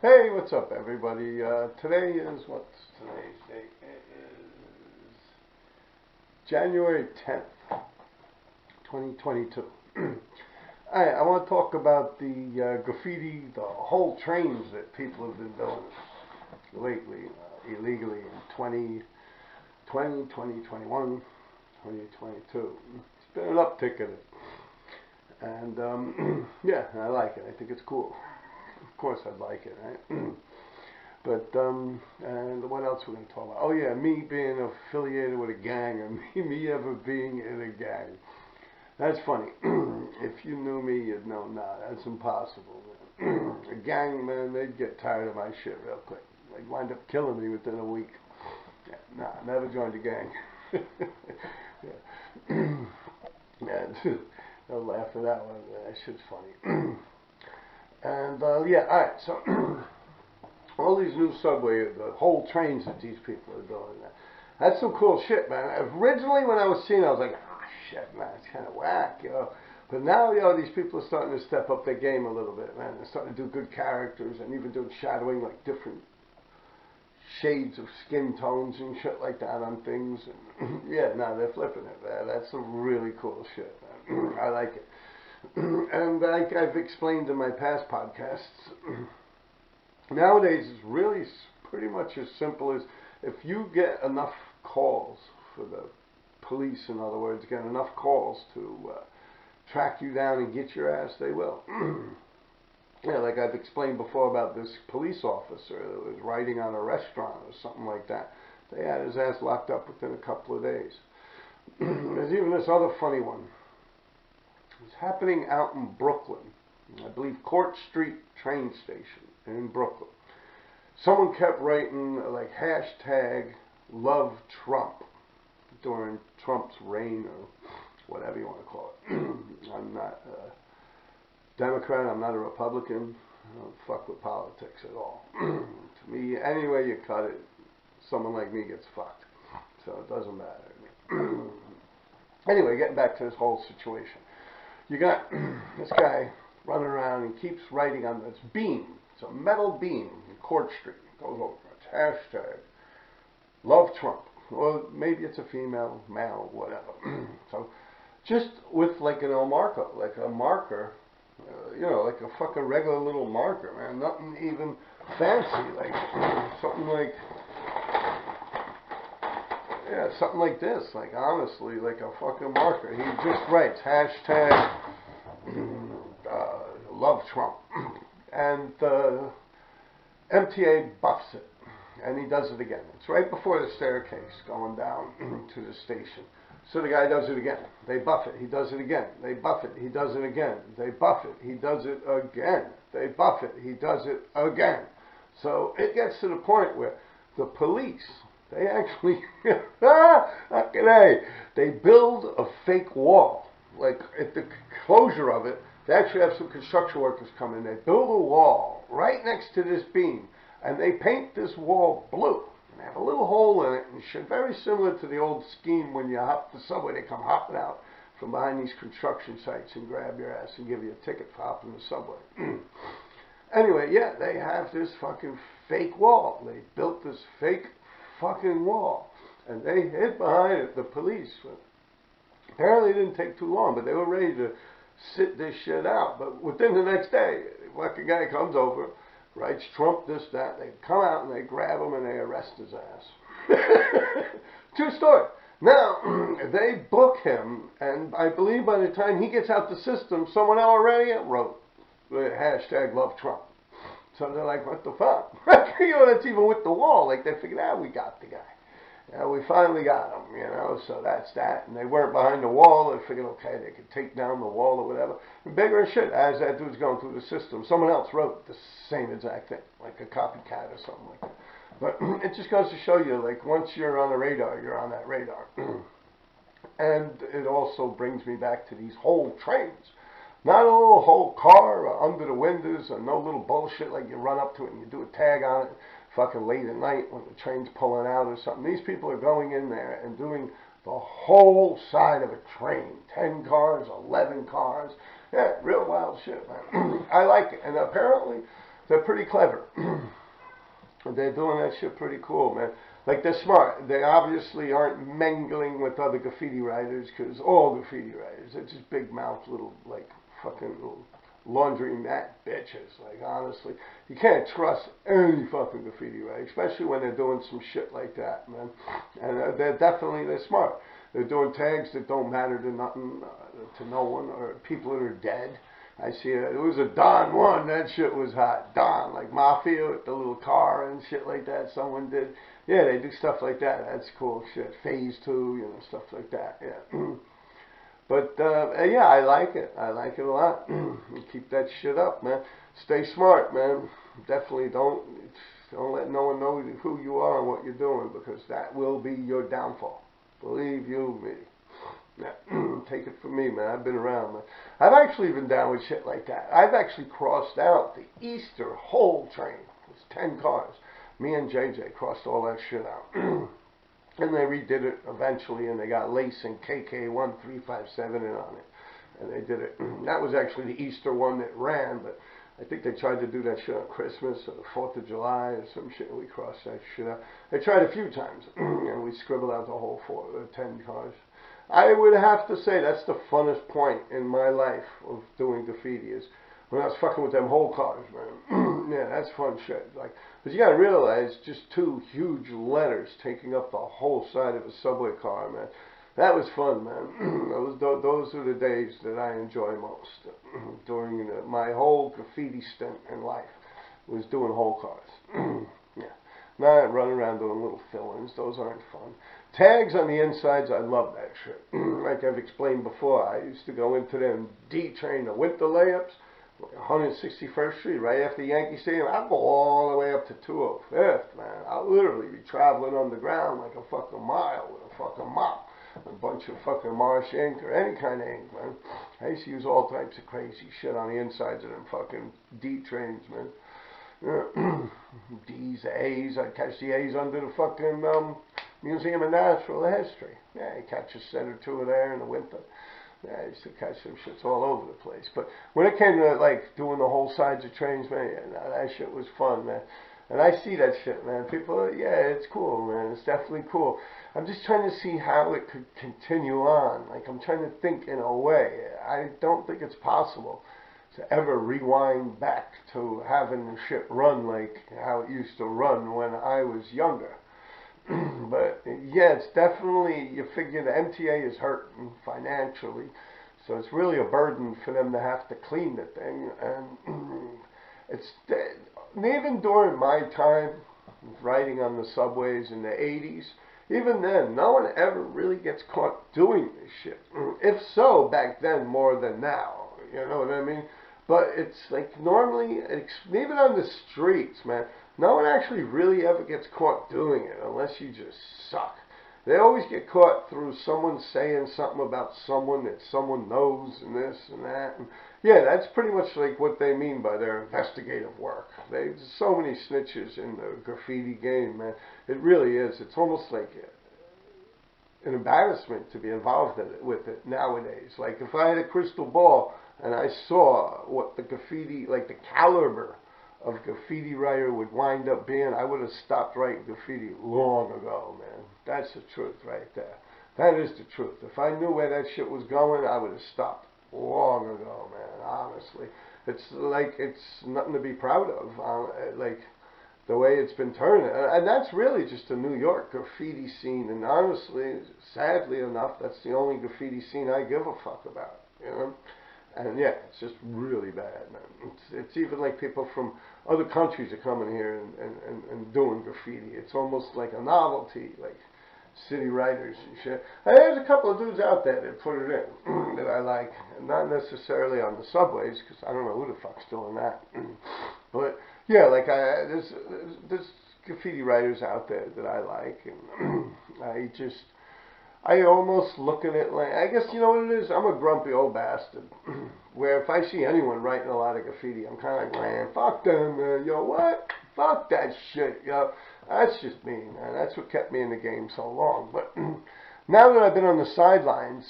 Hey, what's up, everybody? Today is, what's today's date? It is January 10th, 2022. I want to talk about the graffiti, the whole trains that people have been doing lately, illegally in 2020, 2021, 2022. It's been an uptick in it. And, yeah, I like it. I think it's cool. Of course I'd like it, right? But, and what else we're going to talk about? Oh, yeah, me being affiliated with a gang, and me ever being in a gang. That's funny. If you knew me, you'd know, nah, that's impossible. A gang, man, they'd get tired of my shit real quick. They'd wind up killing me within a week. Yeah, nah, never joined a gang. Yeah. Yeah, they'll laugh at that one. That shit's funny. And, yeah, alright, so all these new subway, the whole trains that these people are doing, that's some cool shit, man. Originally, when I was seeing it, I was like, ah, shit, man, it's kind of whack, But now, these people are starting to step up their game a little bit, man. They're starting to do good characters and even doing shadowing, like different shades of skin tones and shit like that on things. And yeah, no, they're flipping it, man. That's some really cool shit, man. I like it. And like I've explained in my past podcasts, nowadays it's really pretty much as simple as if you get enough calls for the police, in other words, get enough calls to track you down and get your ass, they will. Yeah, like I've explained before about this police officer that was writing on a restaurant or something like that. They had his ass locked up within a couple of days. There's even this other funny one. It's happening out in Brooklyn, I believe Court Street train station in Brooklyn. Someone kept writing like hashtag love Trump during Trump's reign or whatever you want to call it. I'm not a Democrat, I'm not a Republican, I don't fuck with politics at all. To me, any way you cut it, someone like me gets fucked. So it doesn't matter. Anyway, getting back to this whole situation. You got this guy running around and keeps writing on this beam. It's a metal beam in Court Street. It goes over. It's hashtag love Trump. Or maybe it's a female, male, whatever. So just with like an marker, like a marker, like a fucking regular little marker, man. Nothing even fancy. Like something like, yeah, something like this. Like honestly, like a fucking marker. He just writes hashtag love Trump, and the MTA buffs it, and he does it again. It's right before the staircase going down to the station. So the guy does it again. They buff it. He does it again. They buff it. He does it again. They buff it. He does it again. They buff it. He does it again. So it gets to the point where the police, they actually, they build a fake wall. Like at the closure of it, they actually have some construction workers come in. They build a wall right next to this beam, and they paint this wall blue. And they have a little hole in it, and shit, very similar to the old scheme when you hop the subway. They come hopping out from behind these construction sites and grab your ass and give you a ticket for hopping the subway. Anyway, yeah, they have this fucking fake wall. They built this fake fucking wall, and they hid behind it, the police. Apparently it didn't take too long, but they were ready to sit this shit out. But within the next day, like a guy comes over, writes Trump this, that, they come out and they grab him and they arrest his ass. True story. Now, they book him, and I believe by the time he gets out the system, someone already wrote the hashtag love Trump. So they're like, what the fuck? That's even with the wall. Like, they figured, we got the guy. We finally got him, so that's that. And they weren't behind the wall. They figured, okay, they could take down the wall or whatever. And bigger and shit, as that dude's going through the system, someone else wrote the same exact thing, like a copycat or something like that. But it just goes to show you, like, once you're on the radar, you're on that radar. And it also brings me back to these whole trains. Not a little whole car or under the windows or no little bullshit like you run up to it and you do a tag on it fucking late at night when the train's pulling out or something. These people are going in there and doing the whole side of a train. 10 cars, 11 cars. Yeah, real wild shit, man. I like it. And apparently they're pretty clever. They're doing that shit pretty cool, man. Like, they're smart. They obviously aren't mingling with other graffiti writers, because all graffiti writers, they're just big mouth little, like, fucking laundry mat bitches. Like, honestly, you can't trust any fucking graffiti writer, especially when they're doing some shit like that, man. And they're smart. They're doing tags that don't matter to nothing, to no one, or people that are dead. I see it was a Don one, that shit was hot. Don, like Mafia with the little car and shit like that someone did. Yeah, they do stuff like that. That's cool shit. Phase 2, you know, stuff like that, yeah. But, yeah, I like it. I like it a lot. Keep that shit up, man. Stay smart, man. Definitely don't let no one know who you are and what you're doing, because that will be your downfall. Believe you me. Yeah. Take it from me, man. I've been around, man. I've actually been down with shit like that. I've actually crossed out the Easter whole train. It was 10 cars. Me and JJ crossed all that shit out. And they redid it eventually, and they got Lace and KK1357 in on it. And they did it. That was actually the Easter one that ran, but I think they tried to do that shit on Christmas or the 4th of July or some shit, and we crossed that shit out. They tried a few times, and we scribbled out the whole 10 cars. I would have to say that's the funnest point in my life of doing graffiti is when I was fucking with them whole cars, man. Yeah, that's fun shit. Like, but you gotta realize, just 2 huge letters taking up the whole side of a subway car, man. That was fun, man. Those are the days that I enjoy most during my whole graffiti stint in life. Was doing whole cars. Yeah, not running around doing little fill-ins. Those aren't fun. Tags on the insides, I love that shit. Like I've explained before, I used to go into them D-train, the winter layups, 161st Street, right after Yankee Stadium. I'd go all the way up to 205th, man. I'll literally be traveling on the ground like a fucking mile with a fucking mop. A bunch of fucking marsh ink or any kind of ink, man. I used to use all types of crazy shit on the insides of them fucking D-trains, man. D's, A's, I'd catch the A's under the fucking Museum of Natural History. Yeah, you catch a set or 2 of there in the winter. Yeah, I used to catch some shits all over the place. But when it came to, like, doing the whole sides of trains, man, yeah, no, that shit was fun, man. And I see that shit, man. People, yeah, it's cool, man. It's definitely cool. I'm just trying to see how it could continue on. Like, I'm trying to think in a way. I don't think it's possible to ever rewind back to having the shit run like how it used to run when I was younger. But yeah, it's definitely, you figure the MTA is hurting financially, so it's really a burden for them to have to clean the thing. And it's even during my time riding on the subways in the 80s, even then, no one ever really gets caught doing this shit. If so, back then more than now, you know what I mean? But it's like normally, even on the streets, man, no one actually really ever gets caught doing it unless you just suck. They always get caught through someone saying something about someone that someone knows and this and that. And yeah, that's pretty much like what they mean by their investigative work. There's so many snitches in the graffiti game, man. It really is. It's almost like an embarrassment to be involved with it nowadays. Like if I had a crystal ball and I saw what the graffiti, like the caliber of graffiti writer would wind up being, I would have stopped writing graffiti long ago, man. That's the truth right there. That is the truth. If I knew where that shit was going, I would have stopped long ago, man, honestly. It's like, it's nothing to be proud of, like the way it's been turning. And that's really just the New York graffiti scene, and honestly, sadly enough, that's the only graffiti scene I give a fuck about, you know? And yeah, it's just really bad, man. It's even like people from other countries are coming here and doing graffiti. It's almost like a novelty, like city writers and shit. And there's a couple of dudes out there that put it in that I like. Not necessarily on the subways, because I don't know who the fuck's doing that. But yeah, like there's graffiti writers out there that I like, and I almost look at it like, I guess you know what it is? I'm a grumpy old bastard. Where if I see anyone writing a lot of graffiti, I'm kind of like, man, fuck them, man. Yo, what? Fuck that shit, yo. That's just me, man. That's what kept me in the game so long. But now that I've been on the sidelines,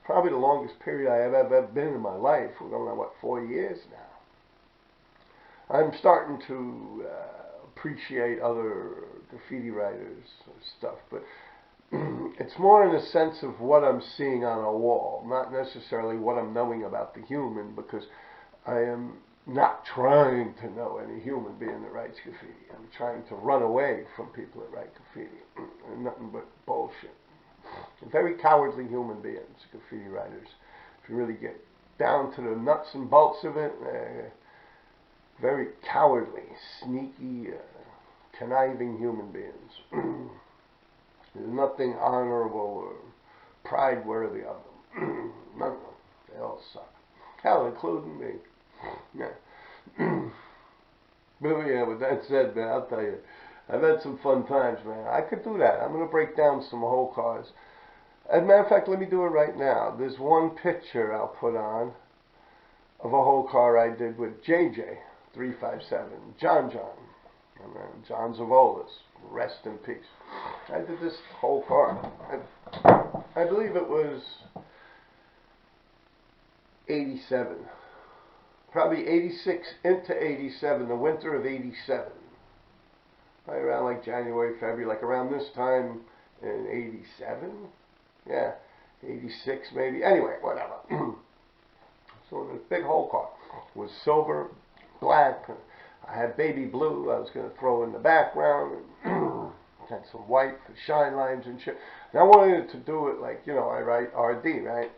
probably the longest period I have ever been in my life, we're going on, 4 years now. I'm starting to appreciate other graffiti writers and stuff, but it's more in the sense of what I'm seeing on a wall, not necessarily what I'm knowing about the human, because I am not trying to know any human being that writes graffiti. I'm trying to run away from people that write graffiti. And nothing but bullshit. Very cowardly human beings, graffiti writers. If you really get down to the nuts and bolts of it, very cowardly, sneaky, conniving human beings. There's nothing honorable or pride-worthy of them. None of them. They all suck. Hell, including me. Yeah. But yeah, with that said, man, I'll tell you, I've had some fun times, man. I could do that. I'm going to break down some whole cars. As a matter of fact, let me do it right now. There's one picture I'll put on of a whole car I did with JJ357, John, and then John Zavolas, rest in peace. I did this whole car. I believe it was 87. Probably 86 into 87, the winter of 87. Right around like January, February, like around this time in 87? Yeah, 86 maybe. Anyway, whatever. So this big whole car was silver, black. I had baby blue I was going to throw in the background. And had some white for shine lines and shit. And I wanted to do it like, you know, I write RD, right?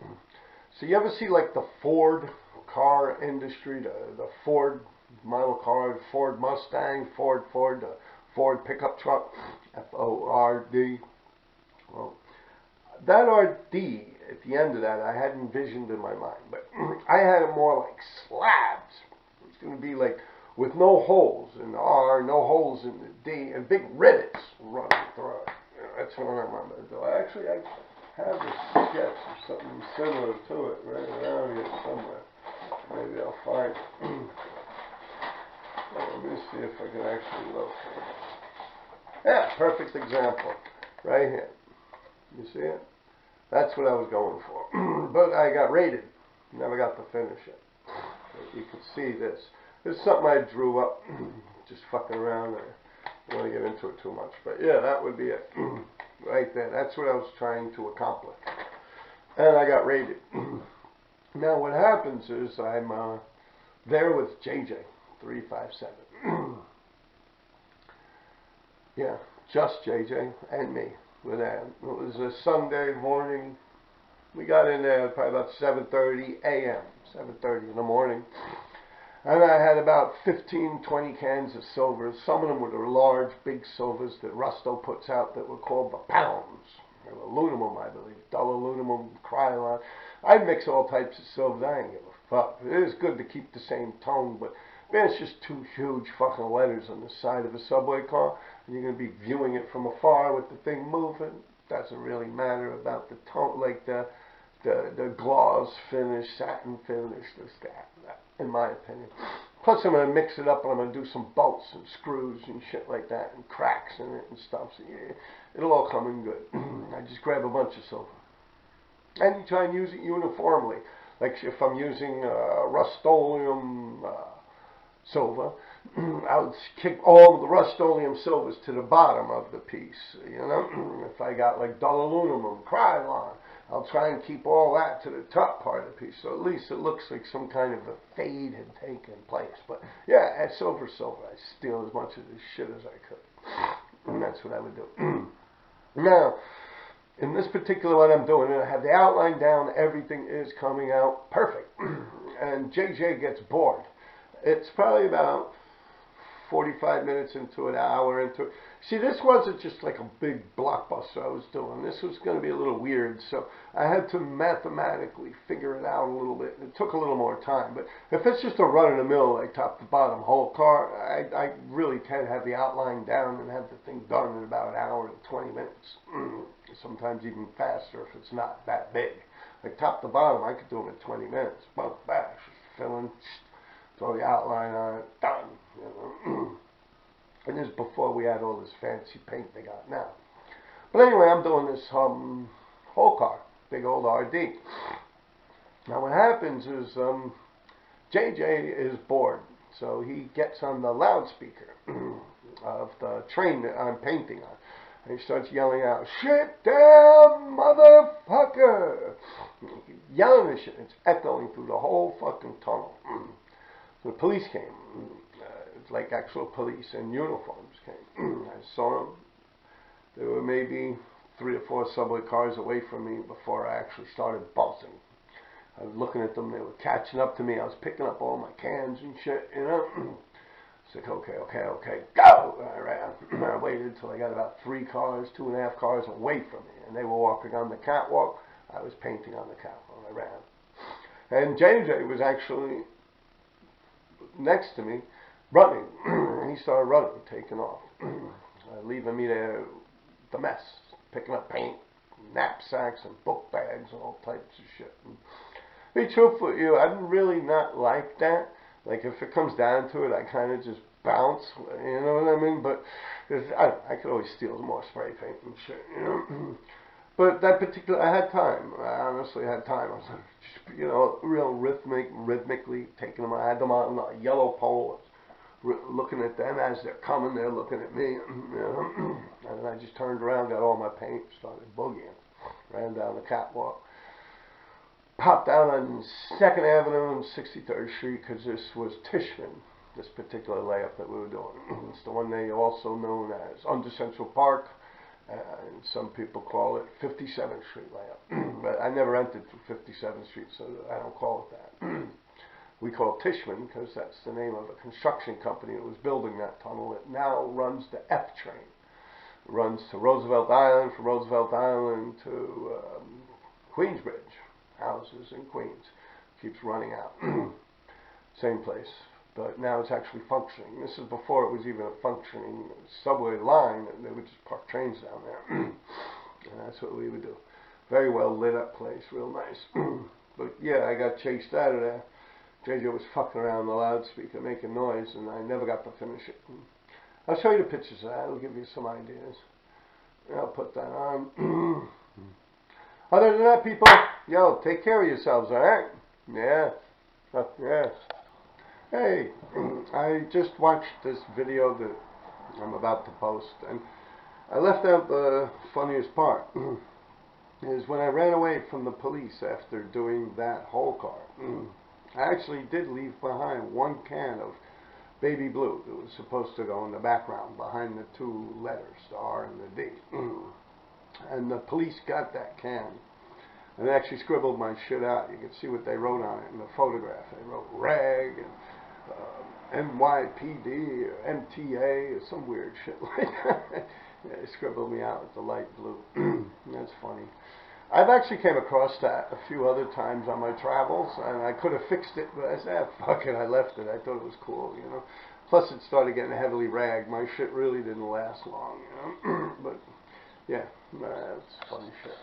So you ever see like the Ford car industry, the Ford model car, Ford Mustang, Ford pickup truck, F-O-R-D. Well, that RD, at the end of that, I had envisioned in my mind, but I had it more like slabs. It's going to be like with no holes in the R, no holes in the D, and big rivets running through it. You know, that's what I'm going to do. Actually, I have a sketch of something similar to it right around here somewhere. Maybe I'll find it. Let me see if I can actually locate it. Yeah, perfect example. Right here. You see it? That's what I was going for. But I got raided. Never got to finish it. But you can see this. This is something I drew up. Just fucking around. I don't want to get into it too much. But yeah, that would be it. Right there. That's what I was trying to accomplish. And I got raided. Now what happens is I'm there with JJ357. Yeah, just JJ and me. With that. It was a Sunday morning. We got in there probably about 7:30 a.m. 7:30 in the morning. And I had about 15, 20 cans of silver. Some of them were the large, big silvers that Rusto puts out that were called the pounds. They were aluminum, I believe. Dull aluminum, Krylon. I mix all types of silver. I ain't give a fuck. It is good to keep the same tone, but man, it's just two huge fucking letters on the side of a subway car, and you're going to be viewing it from afar with the thing moving. Doesn't really matter about the tone, like the gloss finish, satin finish, this, that, in my opinion. Plus, I'm going to mix it up, and I'm going to do some bolts and screws and shit like that, and cracks in it and stuff. So yeah, it'll all come in good. I just grab a bunch of silver. And you try and use it uniformly. Like if I'm using Rust-Oleum silver, I'll kick all of the Rust-Oleum silvers to the bottom of the piece. You know, if I got like dull aluminum, Krylon, I'll try and keep all that to the top part of the piece. So at least it looks like some kind of a fade had taken place. But yeah, at silver, I steal as much of this shit as I could. And that's what I would do. Now, in this particular one I'm doing, I have the outline down, everything is coming out perfect. And JJ gets bored. It's probably about 45 minutes into an hour into it. See, this wasn't just like a big blockbuster I was doing. This was going to be a little weird, so I had to mathematically figure it out a little bit. It took a little more time, but if it's just a run-of-the-mill, like top-to-bottom whole car, I really can have the outline down and have the thing done in about an hour and 20 minutes. Sometimes even faster if it's not that big. Like top-to-bottom, I could do them in 20 minutes. Bump back, filling, throw the outline on it, done. You know? And this is before we had all this fancy paint they got now. But anyway, I'm doing this whole car, big old RD. Now what happens is JJ is bored. So he gets on the loudspeaker of the train that I'm painting on. And he starts yelling out, "Shit down, motherfucker!" Yelling this shit. It's echoing through the whole fucking tunnel. The police came. It's like actual police in uniforms came. I saw them. There were maybe 3 or 4 subway cars away from me before I actually started buzzing. I was looking at them. They were catching up to me. I was picking up all my cans and shit, you know. It's like, okay, go! And I ran. I waited until I got about 3 cars, 2.5 cars away from me. And they were walking on the catwalk. I was painting on the catwalk. I ran. And JJ was actually next to me, running. And he started running, taking off. Leaving me there, the mess. Picking up paint, knapsacks, and book bags, and all types of shit. And to be truthful with you, I'm really not like that. Like, if it comes down to it, I kind of just bounce, you know what I mean? But I could always steal more spray paint and shit, you know? But that particular, I had time. I honestly had time. I was, just, you know, real rhythmically taking them. I had them on a yellow pole, looking at them as they're coming. They're looking at me, you know? And then I just turned around, got all my paint, started boogieing, ran down the catwalk. Popped out on 2nd Avenue and 63rd Street because this was Tishman, this particular layup that we were doing. It's the one they also known as Under Central Park, and some people call it 57th Street layup. But I never entered through 57th Street, so I don't call it that. We call it Tishman because that's the name of a construction company that was building that tunnel. It now runs the F train. It runs to Roosevelt Island, from Roosevelt Island to Queensbridge. Houses in Queens. Keeps running out. Same place. But now it's actually functioning. This is before it was even a functioning subway line. They would just park trains down there. And that's what we would do. Very well lit up place. Real nice. But yeah, I got chased out of there. JJ was fucking around the loudspeaker making noise, and I never got to finish it. I'll show you the pictures of that. It'll give you some ideas. I'll put that on. Other than that, people, yo, take care of yourselves, alright? Yeah. Yeah. Hey, I just watched this video that I'm about to post, and I left out the funniest part. Is when I ran away from the police after doing that whole car. I actually did leave behind 1 can of baby blue that was supposed to go in the background behind the 2 letters, the R and the D. And the police got that can. And they actually scribbled my shit out. You can see what they wrote on it in the photograph. They wrote RAG and NYPD or MTA or some weird shit like that. Yeah, they scribbled me out with the light blue. That's funny. I've actually came across that a few other times on my travels, and I could have fixed it, but I said, fuck it, I left it. I thought it was cool, you know. Plus, it started getting heavily ragged. My shit really didn't last long, you know. But, yeah, it's funny shit.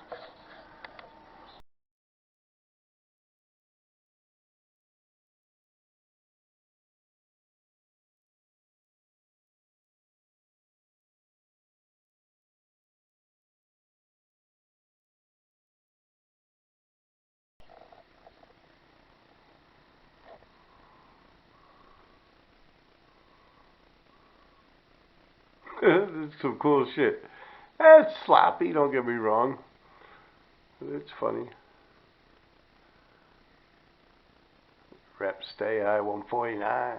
It's some cool shit. It's sloppy, don't get me wrong. But it's funny. Rep stay I-149.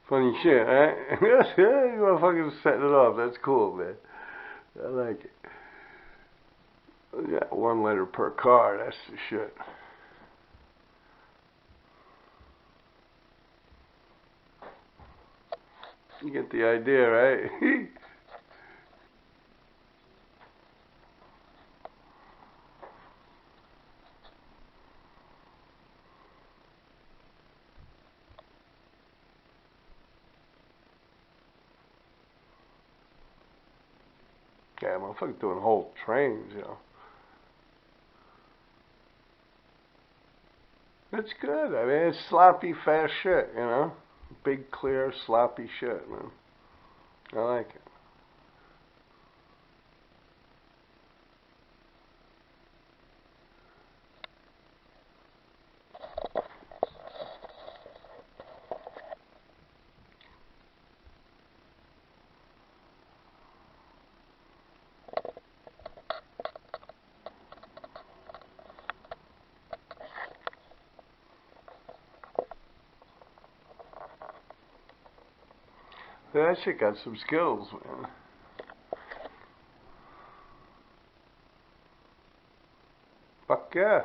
Funny shit, right? You motherfuckers setting it off. That's cool, man. I like it. Yeah, 1 letter per car. That's the shit. You get the idea, right? Yeah, motherfucker doing whole trains, you know. It's good. I mean, it's sloppy, fast shit, you know. Big, clear, sloppy shit, man. I like it. That shit got some skills, man. Fuck yeah.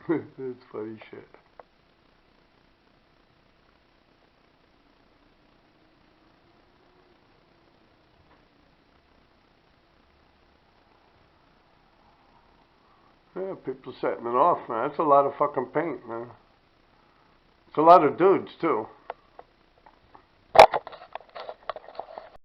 That's funny shit. Yeah, people setting it off, man. That's a lot of fucking paint, man. It's a lot of dudes, too.